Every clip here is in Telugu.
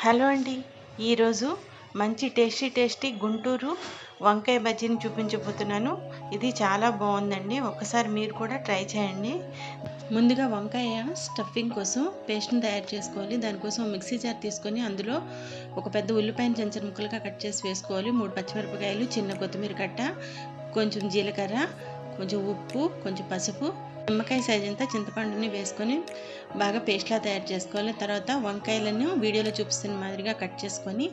హలో అండి. ఈరోజు మంచి టేస్టీ గుంటూరు వంకాయ బజ్జీని చూపించబోతున్నాను. ఇది చాలా బాగుందండి. ఒక్కసారి మీరు కూడా ట్రై చేయండి. ముందుగా వంకాయ స్టఫింగ్ కోసం పేస్ట్ని తయారు చేసుకోవాలి. దానికోసం మిక్సీ జార్ తీసుకొని అందులో ఒక పెద్ద ఉల్లిపాయను చిన్న చిన్న ముక్కలుగా కట్ చేసి వేసుకోవాలి. 3 పచ్చిమిరపకాయలు, చిన్న కొత్తిమీర కట్ట, కొంచెం జీలకర్ర, కొంచెం ఉప్పు, కొంచెం పసుపు, నిమ్మకాయ సైజ్ అంతా చింతపండుని వేసుకొని బాగా పేస్ట్లా తయారు చేసుకోవాలి. తర్వాత వంకాయలను వీడియోలో చూపిస్తున్న మాదిరిగా కట్ చేసుకొని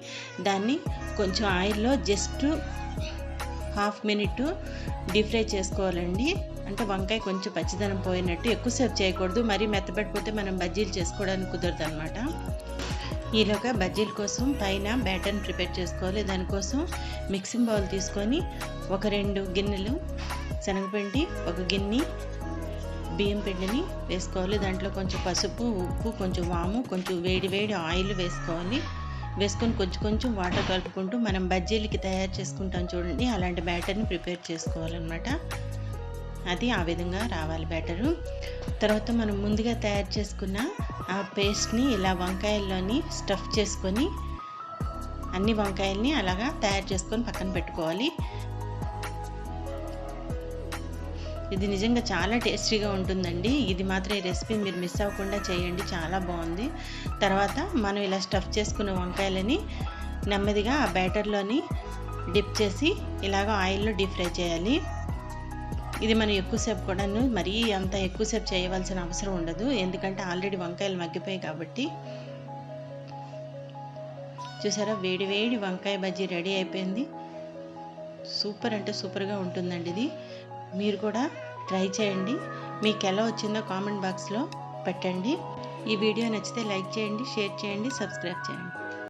దాన్ని కొంచెం ఆయిల్లో just half minute deep fry చేసుకోవాలండి. అంటే వంకాయ కొంచెం పచ్చిదనం పోయినట్టు, ఎక్కువసేపు చేయకూడదు. మరీ మెత్తబడిపోతే మనం బజ్జీలు చేసుకోవడానికి కుదరదు అనమాట. ఈలోగా బజ్జీల కోసం పైన బ్యాటర్ని ప్రిపేర్ చేసుకోవాలి. దానికోసం మిక్సింగ్ బౌల్ తీసుకొని ఒక 2 గిన్నెలు శనగపిండి, ఒక గిన్నె బియ్యం పిండిని వేసుకోవాలి. దాంట్లో కొంచెం పసుపు, ఉప్పు, కొంచెం వాము, కొంచెం వేడి ఆయిల్ వేసుకోవాలి. వేసుకొని కొంచెం వాటర్ కలుపుకుంటూ మనం బజ్జీలకి తయారు చేసుకుంటాం చూడండి, అలాంటి బ్యాటర్ని ప్రిపేర్ చేసుకోవాలన్నమాట. అది ఆ విధంగా రావాలి బ్యాటరు. తర్వాత మనం ముందుగా తయారు చేసుకున్న ఆ పేస్ట్ని ఇలా వంకాయల్లోని స్టఫ్ చేసుకొని అన్ని వంకాయల్ని అలాగా తయారు చేసుకొని పక్కన పెట్టుకోవాలి. ఇది నిజంగా చాలా టేస్టీగా ఉంటుందండి. ఇది మాత్రం ఈ రెసిపీ మీరు మిస్ అవ్వకుండా చేయండి, చాలా బాగుంది. తర్వాత మనం ఇలా స్టఫ్ చేసుకున్న వంకాయలని నెమ్మదిగా ఆ బ్యాటర్లోని డిప్ చేసి ఇలాగ ఆయిల్లో డీప్ ఫ్రై చేయాలి. ఇది మనం ఎక్కువసేపు కూడాను మరీ అంత ఎక్కువసేపు చేయవలసిన అవసరం ఉండదు, ఎందుకంటే ఆల్రెడీ వంకాయలు మగ్గిపోయాయి కాబట్టి. చూసారా, వేడి వంకాయ బజ్జీ రెడీ అయిపోయింది. సూపర్ అంటే సూపర్గా ఉంటుందండి ఇది. మీరు కూడా ట్రై చేయండి. మీకు ఎలా వచ్చిందో కామెంట్ బాక్స్లో పెట్టండి. ఈ వీడియో నచ్చితే లైక్ చేయండి, షేర్ చేయండి, సబ్స్క్రైబ్ చేయండి.